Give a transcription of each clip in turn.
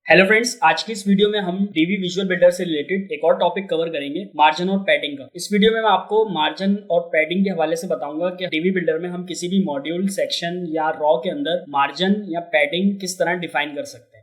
Hello friends, आज की इस वीडियो में हम डीवी विजुअल बिल्डर से रिलेटेड एक और टॉपिक कवर करेंगे, मार्जिन और पैडिंग का। इस वीडियो में मैं आपको मार्जिन और पैडिंग के हवाले से बताऊंगा कि डीवी बिल्डर में हम किसी भी मॉड्यूल, सेक्शन या रॉ के अंदर मार्जिन या पैडिंग किस तरह डिफाइन कर सकते हैं।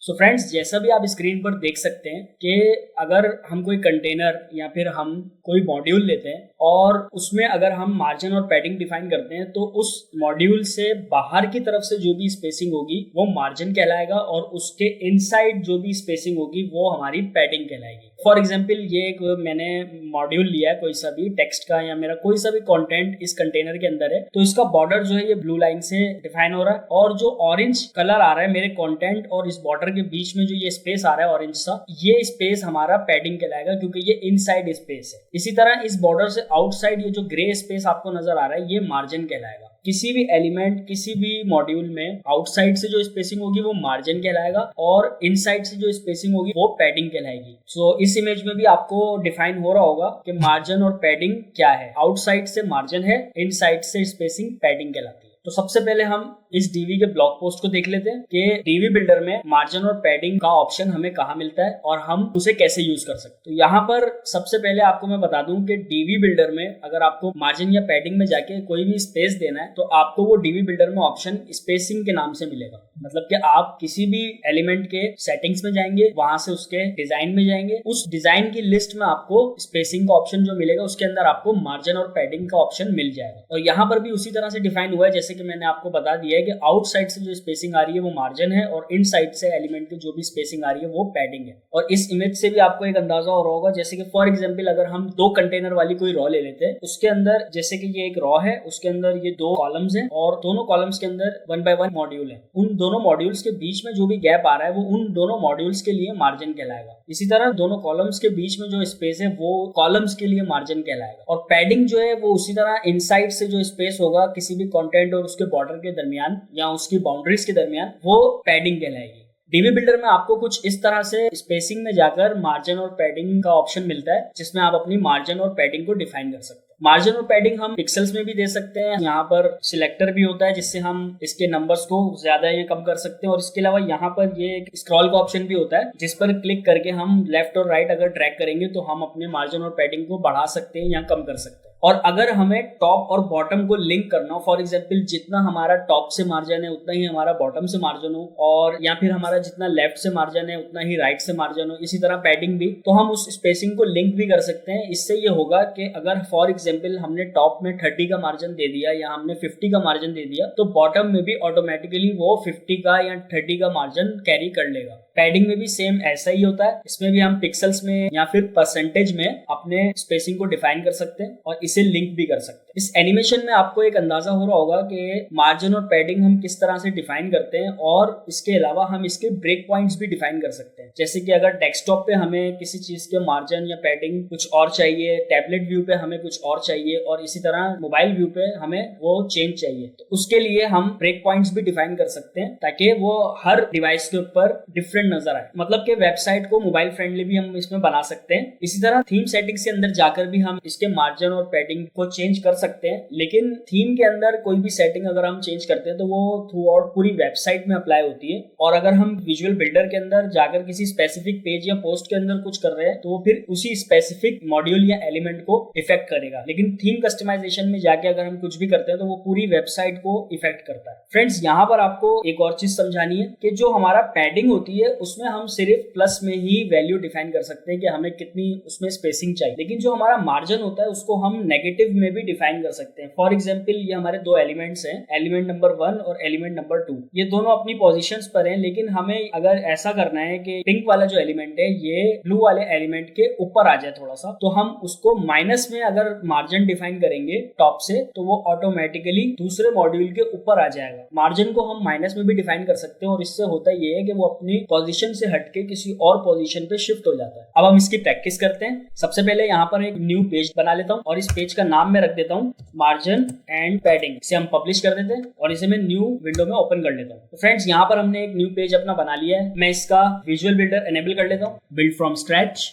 सो फ्रेंड्स, जैसा भी आप स्क्रीन पर देख सकते हैं कि अगर हम कोई कंटेनर या फिर हम कोई मॉड्यूल लेते हैं और उसमें अगर हम मार्जिन और पैडिंग डिफाइन करते हैं तो उस मॉड्यूल से बाहर की तरफ से जो भी स्पेसिंग होगी वो मार्जिन कहलाएगा और उसके इनसाइड जो भी स्पेसिंग होगी वो हमारी पैडिंग कहलाएगी। फॉर एग्जाम्पल, ये एक मैंने मॉड्यूल लिया है कोई सा भी टेक्स्ट का या मेरा कोई सा भी कंटेंट इस कंटेनर के अंदर है, तो इसका बॉर्डर जो है ये ब्लू लाइन से डिफाइन हो रहा है और जो ऑरेंज कलर आ रहा है मेरे कंटेंट और इस बॉर्डर के बीच में जो ये स्पेस आ रहा है ऑरेंज सा, ये स्पेस हमारा पैडिंग कहलाएगा क्योंकि ये इनसाइड स्पेस है। इसी तरह इस बॉर्डर से आउटसाइड ये जो ग्रे स्पेस आपको नजर आ रहा है ये मार्जिन कहलाएगा। किसी भी एलिमेंट, किसी भी मॉड्यूल में आउटसाइड से जो स्पेसिंग होगी वो मार्जिन कहलाएगा और इनसाइड से जो स्पेसिंग होगी वो पैडिंग कहलाएगी। सो इस इमेज में भी आपको डिफाइन हो रहा होगा कि मार्जिन और पैडिंग क्या है। आउटसाइड से मार्जिन है, इनसाइड से स्पेसिंग पैडिंग कहलाती है। तो सबसे पहले हम इस डीवी के ब्लॉग पोस्ट को देख लेते हैं कि डीवी बिल्डर में मार्जिन और पैडिंग का ऑप्शन हमें कहाँ मिलता है और हम उसे कैसे यूज कर सकते हैं। तो यहाँ पर सबसे पहले आपको मैं बता दूं कि डीवी बिल्डर में अगर आपको मार्जिन या पैडिंग में जाके कोई भी स्पेस देना है तो आपको वो डीवी बिल्डर में ऑप्शन स्पेसिंग के नाम से मिलेगा। मतलब कि आप किसी भी एलिमेंट के सेटिंग्स में जाएंगे, वहां से उसके डिजाइन में जाएंगे, उस डिजाइन की लिस्ट में आपको स्पेसिंग का ऑप्शन जो मिलेगा उसके अंदर आपको मार्जिन और पैडिंग का ऑप्शन मिल जाएगा। और यहाँ पर भी उसी तरह से डिफाइन हुआ है जैसे कि मैंने आपको बता दिया है कि आउटसाइड से जो स्पेसिंग आ रही है वो मार्जिन है और इनसाइड से एलिमेंट की जो भी स्पेसिंग आ रही है वो पैडिंग है। और इस इमेज से भी आपको एक अंदाजा हो रहा होगा, जैसे कि फॉर एग्जांपल अगर हम दो कंटेनर वाली कोई रॉ ले लेते हैं, उसके अंदर जैसे कि ये एक रॉ है, उसके अंदर ये दो कॉलम्स हैं और दोनों कॉलम्स के अंदर 1 बाय 1 मॉड्यूल है। उन दोनों मॉड्यूल्स के बीच में जो भी गैप आ रहा है वो उन दोनों मॉड्यूल्स के लिए मार्जिन कहलाएगा। इसी तरह दोनों कॉलम्स के बीच में जो स्पेस है वो कॉलम्स के लिए मार्जिन कहलाएगा। और पैडिंग जो है वो उसी तरह इनसाइड से जो स्पेस होगा किसी भी कंटेंट और उसके बॉर्डर के दरमियान या उसकी बाउंड्रीज के दरमियान वो पैडिंग कहलाएगी। डीवी बिल्डर में आपको कुछ इस तरह से स्पेसिंग में जाकर मार्जिन और पैडिंग का ऑप्शन मिलता है जिसमें आप अपनी मार्जिन और पैडिंग को डिफाइन कर सकते हैं। मार्जिन और पैडिंग हम पिक्सेल्स में भी दे सकते हैं। यहाँ पर सिलेक्टर भी होता है जिससे हम इसके नंबर्स को ज्यादा या कम कर सकते हैं और इसके अलावा यहाँ पर ये एक स्क्रॉल का ऑप्शन भी होता है जिस पर क्लिक करके हम लेफ्ट और राइट अगर ड्रैग करेंगे तो हम अपने मार्जिन और पैडिंग को बढ़ा सकते हैं या कम कर सकते हैं। और अगर हमें टॉप और बॉटम को लिंक करना हो, फॉर एग्जांपल जितना हमारा टॉप से मार्जिन है उतना ही हमारा बॉटम से मार्जिन हो और या फिर हमारा जितना लेफ्ट से मार्जिन है उतना ही राइट से मार्जिन हो, इसी तरह पैडिंग भी, तो हम उस स्पेसिंग को लिंक भी कर सकते हैं। इससे ये होगा कि अगर फॉर एग्जांपल हमने टॉप में 30 का मार्जिन दे दिया या हमने 50 का मार्जिन दे दिया तो बॉटम में भी ऑटोमेटिकली वो 50 का या 30 का मार्जिन कैरी कर लेगा। पैडिंग में भी सेम ऐसा ही होता है। इसमें भी हम पिक्सेल्स में या फिर परसेंटेज में अपने स्पेसिंग को डिफाइन कर सकते हैं और इसे लिंक भी कर सकते हैं। इस एनिमेशन में आपको एक अंदाजा हो रहा होगा कि मार्जिन और पैडिंग हम किस तरह से डिफाइन करते हैं और इसके अलावा हम इसके ब्रेक पॉइंट्स भी डिफाइन कर सकते हैं। जैसे कि अगर डेस्कटॉप पे हमें किसी चीज के मार्जिन या पैडिंग कुछ और चाहिए, टैबलेट व्यू पे हमें कुछ और चाहिए और इसी तरह मोबाइल व्यू पे हमें वो चेंज चाहिए, तो उसके लिए हम ब्रेक पॉइंट्स भी डिफाइन कर सकते हैं ताकि वो हर डिवाइस के ऊपर डिफरेंट नजर आए। मतलब कि वेबसाइट को मोबाइल फ्रेंडली भी हम इसमें बना सकते हैं। इसी तरह थीम सेटिंग्स के अंदर जाकर भी हम इसके मार्जिन और पैडिंग को चेंज कर सकते हैं। लेकिन थीम के अंदर कोई भी सेटिंग अगर हम चेंज करते हैं तो वो थ्रू आउट पूरी वेबसाइट में अप्लाई होती है और अगर हम विजुअल बिल्डर के अंदर जाकर किसी स्पेसिफिक पेज या पोस्ट के अंदर कुछ कर रहे हैं तो वो फिर उसी स्पेसिफिक मॉड्यूल या एलिमेंट को इफेक्ट करेगा। लेकिन थीम कस्टमाइजेशन में जाके अगर हम कुछ भी करते हैं तो वो पूरी वेबसाइट को इफेक्ट करता है। फ्रेंड्स, यहाँ पर आपको एक और चीज समझानी है कि जो हमारा पैडिंग होती है उसमें हम सिर्फ प्लस में ही वैल्यू डिफाइन कर सकते हैं कि हमें कितनी उसमें स्पेसिंग चाहिए, लेकिन जो हमारा मार्जिन होता है उसको हम नेगेटिव में भी डिफाइन कर सकते हैं। फॉर एग्जांपल, ये हमारे दो एलिमेंट्स हैं, एलिमेंट नंबर 1 और एलिमेंट नंबर 2। ये दोनों अपनी पोजीशंस पर हैं, लेकिन हमें अगर ऐसा करना है कि पिंक वाला जो एलिमेंट है ये ब्लू वाले एलिमेंट के ऊपर आ जाए थोड़ा सा, तो हम उसको माइनस में अगर मार्जिन डिफाइन करेंगे टॉप से तो वो ऑटोमेटिकली दूसरे मॉड्यूल के ऊपर आ जाएगा। मार्जिन को हम माइनस में भी डिफाइन कर सकते हैं और इससे होता ये है कि वो अपनी पोजीशन से हटके किसी और पोजीशन पे शिफ्ट हो जाता है। अब हम इसकी प्रैक्टिस करते हैं। सबसे पहले यहाँ पर एक न्यू पेज बना लेता हूँ और इस पेज का नाम मैं रख देता हूँ मार्जिन एंड पैडिंग। इसे हम पब्लिश कर देते हैं और इसे मैं न्यू विंडो में ओपन कर लेता हूँ। तो फ्रेंड्स, यहाँ पर हमने एक न्यू पेज अपना बना लिया है। मैं इसका विजुअल बिल्डर एनेबल कर लेता हूँ, बिल्ड फ्रॉम स्क्रैच।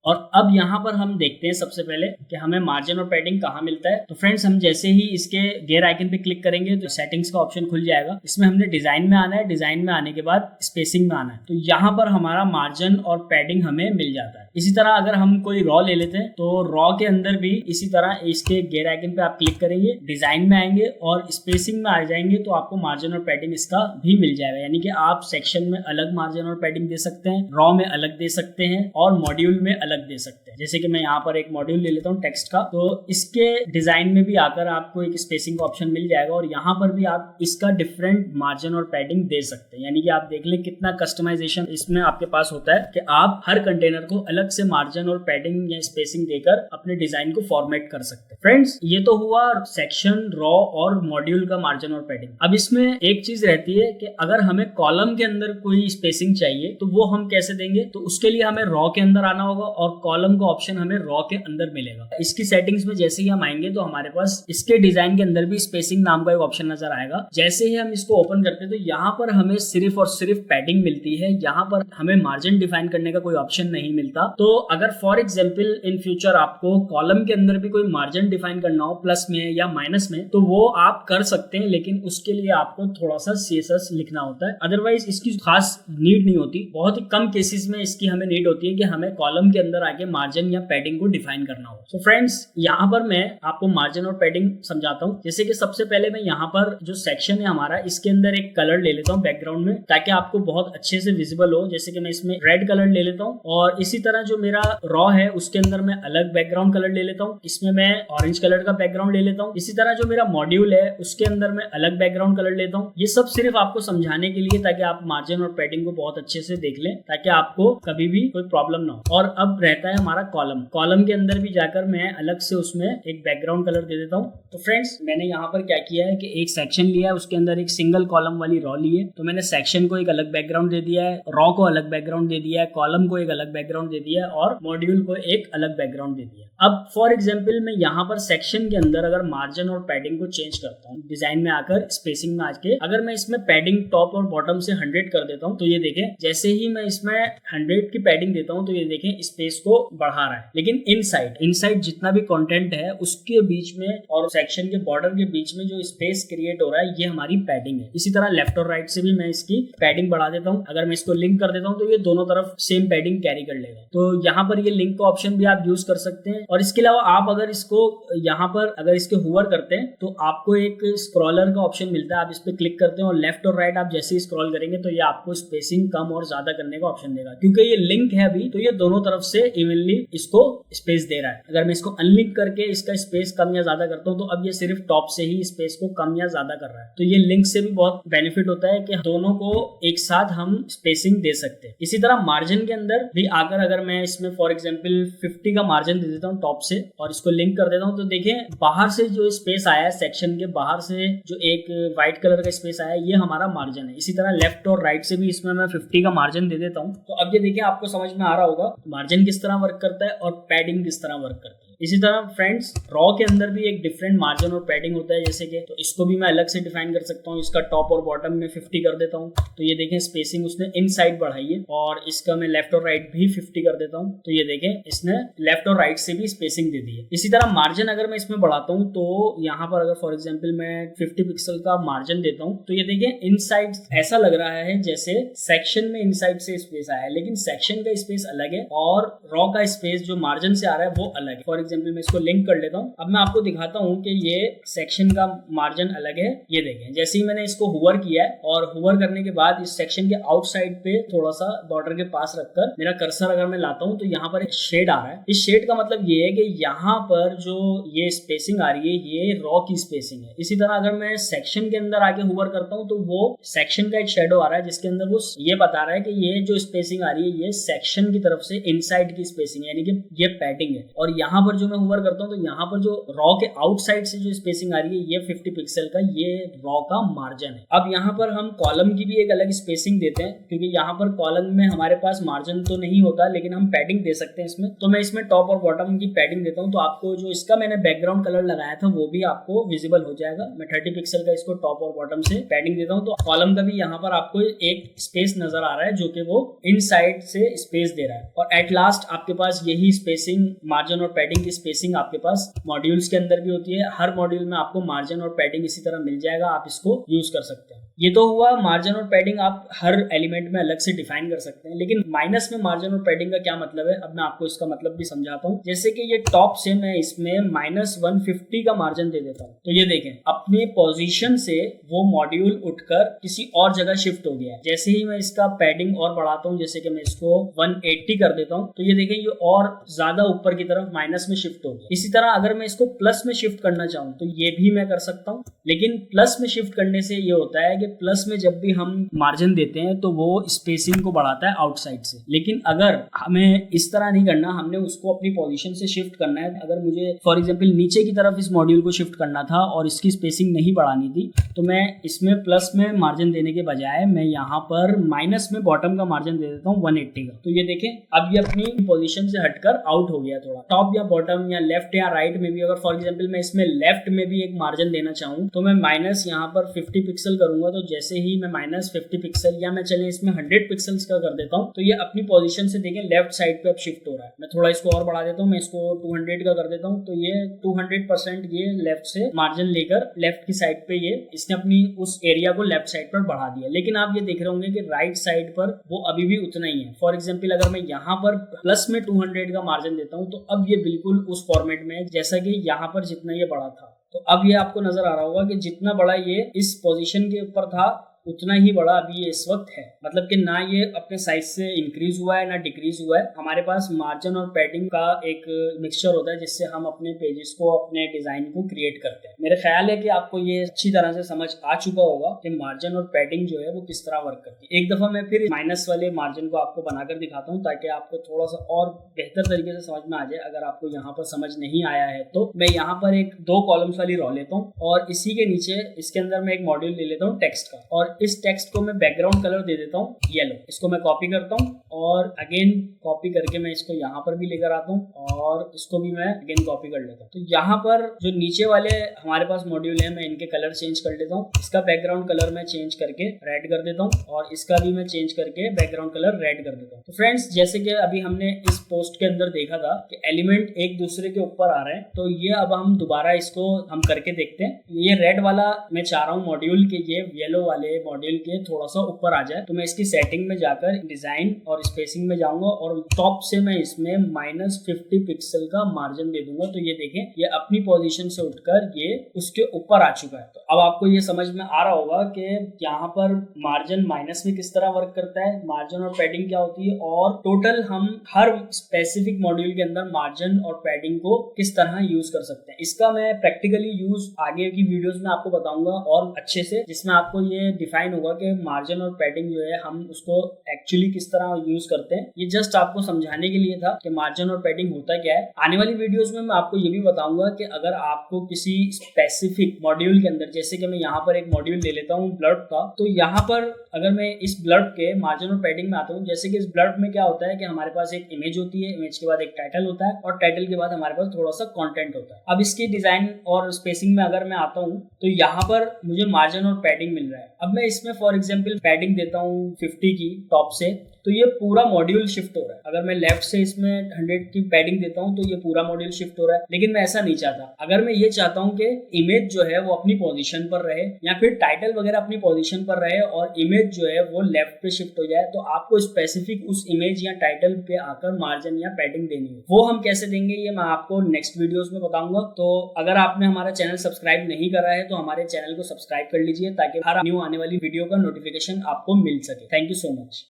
और अब यहाँ पर हम देखते हैं सबसे पहले कि हमें मार्जिन और पैडिंग कहाँ मिलता है। तो फ्रेंड्स हम जैसे ही इसके गेयर आइकन पे क्लिक करेंगे तो सेटिंग्स का ऑप्शन खुल जाएगा। इसमें हमने डिजाइन में आना है, डिजाइन में आने के बाद स्पेसिंग में आना है। तो यहाँ पर हमारा मार्जिन और पैडिंग हमें मिल जाता है। इसी तरह अगर हम कोई रॉ ले लेते हैं तो रॉ के अंदर भी इसी तरह इसके गेयर आइकन पे आप क्लिक करेंगे, डिजाइन में आएंगे और स्पेसिंग में आ जाएंगे तो आपको मार्जिन और पैडिंग इसका भी मिल जाएगा। यानी कि आप सेक्शन में अलग मार्जिन और पैडिंग दे सकते हैं, रॉ में अलग दे सकते हैं और मॉड्यूल में अलग दे सकते हैं। जैसे कि मैं यहाँ पर एक मॉड्यूल ले लेता हूँ टेक्स्ट का, तो इसके डिजाइन में भी आकर आपको एक स्पेसिंग का ऑप्शन मिल जाएगा और यहाँ पर भी आप इसका डिफरेंट मार्जिन और पैडिंग दे सकते हैं। यानी कि आप देख लें कितना कस्टमाइजेशन इसमें आपके पास होता है कि आप हर कंटेनर को अलग से मार्जिन और पैडिंग या स्पेसिंग देकर अपने डिजाइन को फॉर्मेट कर सकते हैं। फ्रेंड्स ये तो हुआ सेक्शन, रॉ और मॉड्यूल का मार्जिन और पैडिंग। अब इसमें एक चीज रहती है कि अगर हमें कॉलम के अंदर कोई स्पेसिंग चाहिए तो वो हम कैसे देंगे, तो उसके लिए हमें रॉ के अंदर आना होगा और कॉलम का ऑप्शन हमें रॉ के अंदर मिलेगा। इसकी सेटिंग्स में जैसे ही हम आएंगे तो हमारे पास इसके डिजाइन के अंदर भी स्पेसिंग नाम का एक ऑप्शन नजर आएगा। जैसे ही हम इसको ओपन करते हैं तो यहाँ पर हमें सिर्फ और सिर्फ पैडिंग मिलती है, यहाँ पर हमें मार्जिन डिफाइन करने का कोई ऑप्शन नहीं मिलता। तो अगर फॉर एग्जाम्पल इन फ्यूचर आपको कॉलम के अंदर भी कोई मार्जिन डिफाइन करना हो प्लस में या माइनस में तो वो आप कर सकते हैं, लेकिन उसके लिए आपको थोड़ा सा CSS लिखना होता है। अदरवाइज इसकी खास नीड नहीं होती। बहुत ही कम केसेस में इसकी हमें नीड होती है कि हमें कॉलम के अंदर आके मार्जिन या पैडिंग को डिफाइन करना हो। सो फ्रेंड्स यहाँ पर मैं आपको मार्जिन और पैडिंग समझाता हूँ। जैसे कि सबसे पहले मैं यहाँ पर जो सेक्शन है हमारा, इसके अंदर एक कलर ले लेता हूँ बैकग्राउंड में, ताकि आपको बहुत अच्छे से विजिबल हो। जैसे कि मैं इसमें रेड कलर ले लेता हूँ और इसी तरह जो मेरा रॉ है उसके अंदर मैं अलग बैकग्राउंड कलर ले लेता हूँ, इसमें मैं ऑरेंज कलर का बैकग्राउंड ले लेता हूँ। इसी तरह जो मेरा मॉड्यूल है उसके अंदर मैं अलग बैकग्राउंड कलर लेता हूँ। ये सब सिर्फ आपको समझाने के लिए ताकि आप मार्जिन और पैडिंग को बहुत अच्छे से देख लें, ताकि आपको कभी भी कोई प्रॉब्लम ना हो। और अब रहता है हमारा कॉलम। कॉलम के अंदर भी जाकर मैं अलग से उसमें एक बैकग्राउंड कलर दे देता हूँ। तो फ्रेंड्स मैंने यहाँ पर क्या किया है कि एक सेक्शन लिया है, उसके अंदर एक सिंगल कॉलम वाली रॉ ली है। तो मैंने सेक्शन को एक अलग बैकग्राउंड दे दिया है, रॉ को अलग बैकग्राउंड दे दिया है, कॉलम को एक अलग बैकग्राउंड दे दिया है और मॉड्यूल को एक अलग बैकग्राउंड दे दिया। अब फॉर एग्जाम्पल मैं यहाँ पर सेक्शन के अंदर अगर मार्जिन और पैडिंग को चेंज करता हूँ, डिजाइन में आकर स्पेसिंग में आके अगर मैं इसमें पैडिंग टॉप और बॉटम से 100 कर देता हूँ तो ये देखें जैसे ही मैं इसमें 100 की पैडिंग देता हूँ तो ये देखें स्पेस को बढ़ा रहा है। लेकिन इनसाइड जितना भी कंटेंट है उसके बीच में और सेक्शन के बॉर्डर के बीच में जो स्पेस क्रिएट हो रहा है ये हमारी पैडिंग है। इसी तरह लेफ्ट और राइट से भी मैं इसकी पैडिंग बढ़ा देता हूँ। अगर मैं इसको लिंक कर देता हूँ तो ये दोनों तरफ सेम पैडिंग कैरी कर लेगा। तो यहाँ पर ये लिंक का ऑप्शन भी आप यूज कर सकते हैं। और इसके अलावा आप अगर इसको यहाँ पर अगर इसके होवर करते हैं तो आपको एक स्क्रॉलर का ऑप्शन मिलता है। आप इस पे क्लिक करते हैं और लेफ्ट और राइट आप जैसे ही स्क्रॉल करेंगे तो ये आपको स्पेसिंग कम और ज्यादा करने का ऑप्शन देगा। क्योंकि ये लिंक है अभी तो ये दोनों तरफ से इवनली इसको स्पेस दे रहा है। अगर मैं इसको अनलिंक करके इसका स्पेस कम या ज्यादा करता हूँ तो अब ये सिर्फ टॉप से ही स्पेस को कम या ज्यादा कर रहा है। तो ये लिंक से भी बहुत बेनिफिट होता है कि दोनों को एक साथ हम स्पेसिंग दे सकते हैं। इसी तरह मार्जिन के अंदर भी आकर अगर मैं इसमें फॉर एग्जाम्पल 50 का मार्जिन दे देता हूँ टॉप से और इसको लिंक कर देता हूँ तो देखें बाहर से जो स्पेस आया है, सेक्शन के बाहर से जो एक व्हाइट कलर का स्पेस आया है ये हमारा मार्जिन है। इसी तरह लेफ्ट और राइट से भी इसमें मैं 50 का मार्जिन दे देता हूँ। तो अब ये देखिए आपको समझ में आ रहा होगा मार्जिन किस तरह वर्क करता है और पैडिंग किस तरह वर्क करती है। इसी तरह फ्रेंड्स रॉ के अंदर भी एक डिफरेंट मार्जिन और पैडिंग होता है। जैसे कि तो इसको भी मैं अलग से डिफाइन कर सकता हूँ। इसका टॉप और बॉटम में 50 कर देता हूँ तो ये देखें स्पेसिंग उसने इनसाइड बढ़ाई है। और इसका मैं लेफ्ट और राइट भी 50 कर देता हूँ तो ये देखें इसने लेफ्ट और राइट से भी स्पेसिंग दे दी है। इसी तरह मार्जिन अगर मैं इसमें बढ़ाता हूँ तो यहाँ पर अगर फॉर एग्जाम्पल मैं 50 पिक्सल का मार्जिन देता हूँ तो ये देखें इनसाइड ऐसा लग रहा है जैसे सेक्शन में इनसाइड से स्पेस आया है, लेकिन सेक्शन का स्पेस अलग है और रॉ का स्पेस जो मार्जिन से आ रहा है वो अलग है। फॉर एग्जाम्पल मैं इसको लिंक कर लेता हूँ। अब मैं आपको दिखाता हूँ कि ये सेक्शन का मार्जिन अलग है। ये देखें जैसे ही मैंने इसको होवर किया है और होवर करने के बाद इस सेक्शन के आउटसाइड पे थोड़ा सा बॉर्डर के पास रखकर मेरा कर्सर अगर मैं लाता हूँ तो यहाँ पर एक शेड आ रहा है। इस शेड का मतलब ये है कि यहाँ पर जो ये स्पेसिंग आ रही है ये रॉ की स्पेसिंग है। इसी तरह अगर मैं सेक्शन के अंदर आके होवर करता हूँ तो वो सेक्शन का एक शेडो आ रहा है जिसके अंदर वो ये बता रहा है कि ये जो स्पेसिंग आ रही है ये सेक्शन की तरफ से इनसाइड की स्पेसिंग है, यानी कि ये पैडिंग है। और यहाँ पर जो मैं होवर करता हूँ तो यहाँ पर जो रॉ के आउटसाइड से जो स्पेसिंग आ रही है ये 50 पिक्सल का ये रॉ का मार्जिन है। अब यहाँ पर हम कॉलम की भी एक अलग स्पेसिंग देते हैं, क्योंकि यहाँ पर कॉलम में हमारे पास मार्जिन तो नहीं होता लेकिन हम पैडिंग दे सकते हैं इसमें। तो मैं इसमें टॉप और बॉटम की पैडिंग देता हूँ, तो आपको जो इसका मैंने बैकग्राउंड कलर लगाया था वो भी आपको विजिबल हो जाएगा। मैं 30 पिक्सल का इसको टॉप और बॉटम से पैडिंग देता हूँ, तो कॉलम का भी यहाँ पर आपको एक स्पेस नजर आ रहा है जो कि वो इनसाइड से स्पेस दे रहा है। और एट लास्ट आपके पास यही स्पेसिंग, मार्जिन और पैडिंग की स्पेसिंग आपके पास मॉड्यूल्स के अंदर भी होती है। हर मॉड्यूल में आपको मार्जिन और पैडिंग इसी तरह मिल जाएगा, आप इसको यूज कर सकते हैं। ये तो हुआ मार्जिन और पैडिंग आप हर एलिमेंट में अलग से डिफाइन कर सकते हैं, लेकिन माइनस में मार्जिन और पैडिंग का क्या मतलब है, अब मैं आपको इसका मतलब भी समझाता हूँ। जैसे कि ये टॉप से मैं इसमें -150 का मार्जिन दे देता हूँ, तो ये देखें अपने पोजीशन से वो मॉड्यूल उठकर किसी और जगह शिफ्ट हो गया है। जैसे ही मैं इसका पैडिंग और बढ़ाता हूँ, जैसे कि मैं इसको 180 कर देता हूँ, तो ये देखें ये और ज्यादा ऊपर की तरफ माइनस में शिफ्ट हो गया। इसी तरह अगर मैं इसको प्लस में शिफ्ट करना चाहूँ तो ये भी मैं कर सकता हूँ, लेकिन प्लस में शिफ्ट करने से ये होता है कि प्लस में जब भी हम मार्जिन देते हैं तो वो स्पेसिंग को बढ़ाता है आउटसाइड से। लेकिन अगर हमें इस तरह नहीं करना, हमने उसको अपनी पोजीशन से शिफ्ट करना है। अगर मुझे फॉर एग्जांपल नीचे की तरफ इस मॉड्यूल को शिफ्ट करना था और इसकी स्पेसिंग नहीं बढ़ानी थी, तो मैं इसमें प्लस में मार्जिन देने के बजाय मैं यहाँ पर माइनस में बॉटम का मार्जिन दे देता हूँ 180 का। तो ये देखें अब ये अपनी पोजीशन से हटकर आउट हो गया थोड़ा। टॉप या बॉटम या लेफ्ट या राइट में भी अगर फॉर एग्जांपल मैं इसमें लेफ्ट में भी एक मार्जिन देना चाहूँ तो मैं माइनस यहाँ पर 50 पिक्सल करूंगा, तो जैसे ही मैं -50 पिक्सल या मैं चले इसमें 100 पिक्सल्स का कर देता हूँ, तो ये अपनी पोजीशन से देखें लेफ्ट साइड पे अब शिफ्ट हो रहा है। मैं थोड़ा इसको और बढ़ा देता हूँ, मैं इसको 200 का कर देता हूँ, तो ये 200% ये लेफ्ट से मार्जिन लेकर लेफ्ट की साइड पे ये इसने अपनी उस एरिया को लेफ्ट साइड पर बढ़ा दिया। लेकिन आप ये देख रहे होंगे कि राइट साइड पर वो अभी भी उतना ही है। फॉर एग्जाम्पल अगर मैं यहाँ पर प्लस में 200 का मार्जिन देता हूँ तो अब ये बिल्कुल उस फॉर्मेट में है जैसा कि यहाँ पर जितना ये बड़ा था। तो अब ये आपको नजर आ रहा होगा कि जितना बड़ा ये इस पोजीशन के ऊपर था उतना ही बड़ा अभी ये इस वक्त है। मतलब कि ना ये अपने साइज से इंक्रीज हुआ है ना डिक्रीज हुआ है। हमारे पास मार्जिन और पैडिंग का एक मिक्सचर होता है जिससे हम अपने पेजेस को, अपने डिजाइन को क्रिएट करते हैं। मेरा ख्याल है कि आपको ये अच्छी तरह से समझ आ चुका होगा कि मार्जिन और पैडिंग जो है वो किस तरह वर्क करती है। एक दफा मैं फिर माइनस वाले मार्जिन को आपको बनाकर दिखाता हूँ ताकि आपको थोड़ा सा और बेहतर तरीके से समझ में आ जाए। अगर आपको यहाँ पर समझ नहीं आया है तो मैं यहाँ पर एक 2 कॉलम्स वाली रॉ लेता हूँ और इसी के नीचे इसके अंदर मैं एक मॉड्यूल ले लेता हूँ टेक्स्ट का, और इस टेक्स्ट को मैं बैकग्राउंड कलर दे देता हूँ येलो। इसको मैं कॉपी करता हूँ और अगेन कॉपी करके मैं इसको यहाँ पर भी लेकर आता हूँ और इसको भी मैं अगेन कॉपी कर लेता हूँ। तो यहाँ पर जो नीचे वाले हमारे पास मॉड्यूल है मैं इनके कलर चेंज कर लेता हूँ। इसका बैकग्राउंड कलर मैं चेंज करके रेड कर देता हूँ और इसका भी मैं चेंज करके बैकग्राउंड कलर रेड कर देता हूँ। तो फ्रेंड्स जैसे कि अभी हमने इस पोस्ट के अंदर देखा था कि एलिमेंट एक दूसरे के ऊपर आ रहे हैं, तो ये अब हम दोबारा इसको हम करके देखते हैं। ये रेड वाला मैं चाह रहा हूँ मॉड्यूल के ये येलो वाले मॉड्यूल के थोड़ा सा ऊपर आ जाए, तो मैं इसकी सेटिंग में जाकर डिजाइन और स्पेसिंग में जाऊंगा और टॉप से मैं इसमें -50 पिक्सल का मार्जिन दे दूंगा। तो ये देखें ये अपनी पोजीशन से उठकर ये उसके ऊपर आ चुका है। तो अब आपको ये समझ में आ रहा होगा कि यहाँ पर मार्जिन माइनस में किस तरह वर्क करता है, मार्जिन और पैडिंग क्या होती है, और टोटल हम हर स्पेसिफिक मॉड्यूल के अंदर मार्जिन और पैडिंग को किस तरह यूज कर सकते हैं। इसका मैं प्रैक्टिकली यूज आगे की वीडियोस में आपको बताऊंगा और अच्छे से, जिसमें आपको ये डिफाइन होगा कि मार्जिन और पैडिंग जो है हम उसको एक्चुअली किस तरह यूज करते हैं। ये जस्ट आपको समझाने के लिए था कि मार्जिन और पैडिंग होता क्या है। आने वाली वीडियोस में मैं आपको ये भी बताऊंगा कि अगर आपको किसी स्पेसिफिक मॉड्यूल के अंदर, जैसे कि मैं यहाँ पर एक मॉड्यूल ले लेता हूँ ब्लड का, तो यहाँ पर अगर मैं इस ब्लड के मार्जिन और पैडिंग में आता हूँ, जैसे कि इस ब्लड में क्या होता है कि हमारे पास एक इमेज होती है, इमेज के बाद एक टाइटल होता है और टाइटल के बाद हमारे पास थोड़ा सा कंटेंट होता है। अब इसकी डिजाइन और स्पेसिंग में अगर मैं आता हूँ तो यहाँ पर मुझे मार्जिन और पैडिंग मिल रहा है। अब मैं इसमें फॉर एग्जांपल पैडिंग देता हूँ 50 की टॉप से, तो ये पूरा मॉड्यूल शिफ्ट हो रहा है। अगर मैं लेफ्ट से इसमें 100 की पैडिंग देता हूँ तो ये पूरा मॉड्यूल शिफ्ट हो रहा है, लेकिन मैं ऐसा नहीं चाहता। अगर मैं ये चाहता हूँ कि इमेज जो है वो अपनी पोजीशन पर रहे या फिर टाइटल वगैरह अपनी पोजीशन पर रहे और इमेज जो है वो लेफ्ट पे शिफ्ट हो जाए, तो आपको स्पेसिफिक उस इमेज या टाइटल पे आकर मार्जिन या पैडिंग देनी है। वो हम कैसे देंगे ये मैं आपको नेक्स्ट वीडियोस में बताऊंगा। तो अगर आपने हमारा चैनल सब्सक्राइब नहीं करा है तो हमारे चैनल को सब्सक्राइब कर लीजिए ताकि हर न्यू आने वाली वीडियो का नोटिफिकेशन आपको मिल सके। Thank you so much.